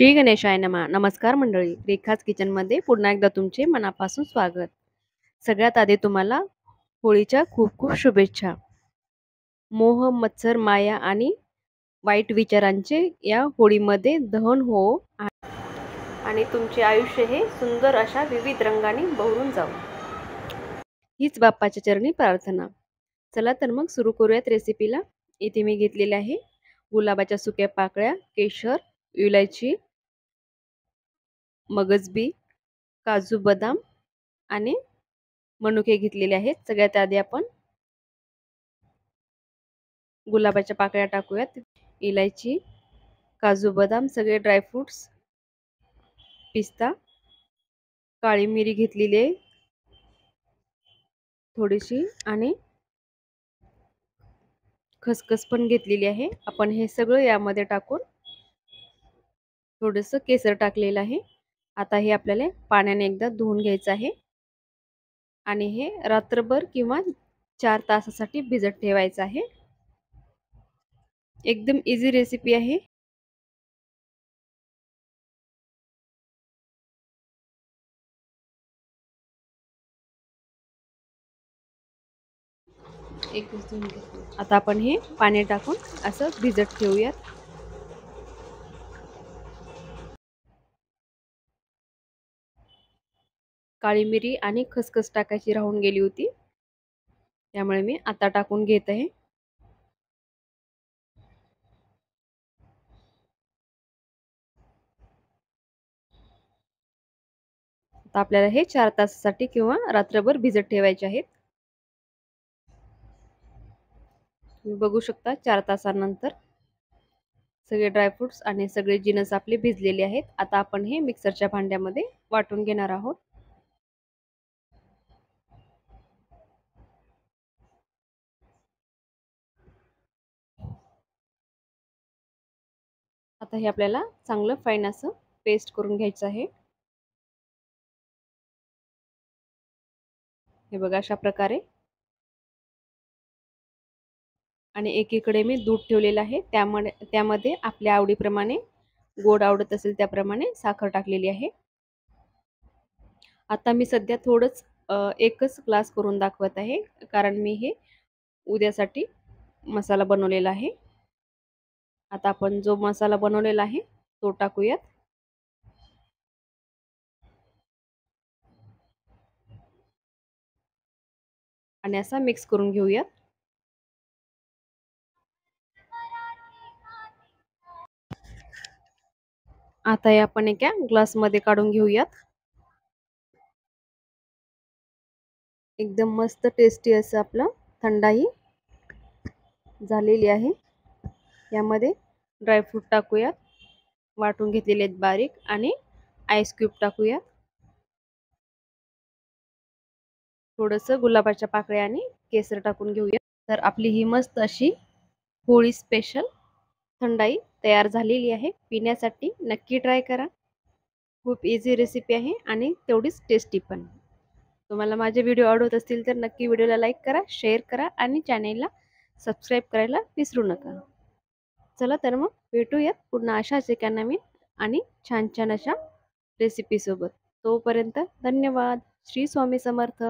श्री गणेशाय नमः. नमस्कार मंडळी, रेखाच किचनमध्ये पुन्हा एकदा तुमचे मनापासून स्वागत. सगळ्यात आधी तुम्हाला होळीच्या खूप खूप शुभेच्छा. मोह, मत्सर, माया आणि वाईट विचारांचे या होळीमध्ये दहन हो आणि तुमचे आयुष्य हे सुंदर अशा विविध रंगांनी बहरून जाऊ, हीच बाप्पाच्या चरणी प्रार्थना. चला तर मग सुरू करूयात रेसिपीला. इथे मी घेतलेले आहे गुलाबाच्या सुक्या पाकळ्या, केशर, इलायची, मगजबी, काजू, बदाम आणि मनुके घेतलेले आहेत. सगळ्यात आधी आपण गुलाबाच्या पाकळ्या टाकूयात, इलायची, काजू, बदाम, सगळे ड्रायफ्रुट्स, पिस्ता, काळी मिरी घेतलेली आहे थोडीशी आणि खसखस पण घेतलेली आहे. आपण हे सगळं यामध्ये टाकून थोडंसं केसर टाकलेलं आहे. आता हे आपल्याला पाण्याने एकदा धुवून घ्यायचं आहे आणि हे रात्रभर किंवा 4 तासासाठी भिजत ठेवायचं आहे. एकदम इझी रेसिपी आहे. आता आपण हे पाणी टाकून असं भिजत ठेवूयात. काळी मिरी आणि खसखस टाकायची राहून गेली होती, त्यामुळे मी आता टाकून घेत आहे. आता आपल्याला हे 4 तासासाठी किंवा रात्रभर भिजत ठेवायचे आहेत. तुम्ही बघू शकता 4 तासानंतर सगळे ड्रायफ्रुट्स आणि सगळे जिन्नस आपले भिजलेले आहेत. आता आपण हे मिक्सरच्या भांड्यामध्ये वाटून घेणार आहोत. आता हे आपल्याला चांगलं फाईन असं पेस्ट करून घ्यायचं आहे. हे बघा अशा प्रकारे. आणि एकीकडे मी दूध ठेवलेलं आहे, त्यामध्ये आपल्या आवडीप्रमाणे गोड आवडत असेल त्याप्रमाणे साखर टाकलेली आहे. आता मी सध्या थोडंच एकच ग्लास करून दाखवत आहे, कारण मी हे उद्यासाठी मसाला बनवलेला आहे. आता आपण जो मसाला बनवलेला आहे तो टाकूयात. आणि असा मिक्स करून घेऊयात. आता हे आपण एका ग्लासमध्ये काढून घेऊयात. एकदम मस्त टेस्टी असं आपलं थंडाई झालेली आहे. यामध्ये ड्रायफ्रूट टाकूयात, वाटून घेतलेले आहेत बारीक, आणि आईस क्यूब टाकूयात. थोडंसं गुलाबाच्या पाकळ्या आणि केसर टाकून घेऊया. तर आपली ही मस्त अशी होळी स्पेशल थंडाई तयार झालेली आहे. पिण्यासाठी नक्की ट्राय करा. खूप इझी रेसिपी आहे आणि तेवढीच टेस्टी पण. तुम्हाला माझे व्हिडिओ आवडत असतील तर नक्की व्हिडिओला लाईक करा, शेअर करा आणि चॅनेलला सबस्क्राईब करायला विसरू नका. चला तर मग भेटूयात पुन्हा अशाच एका नवीन आणि छान छान अशा रेसिपीसोबत. तोपर्यंत धन्यवाद. श्री स्वामी समर्थ.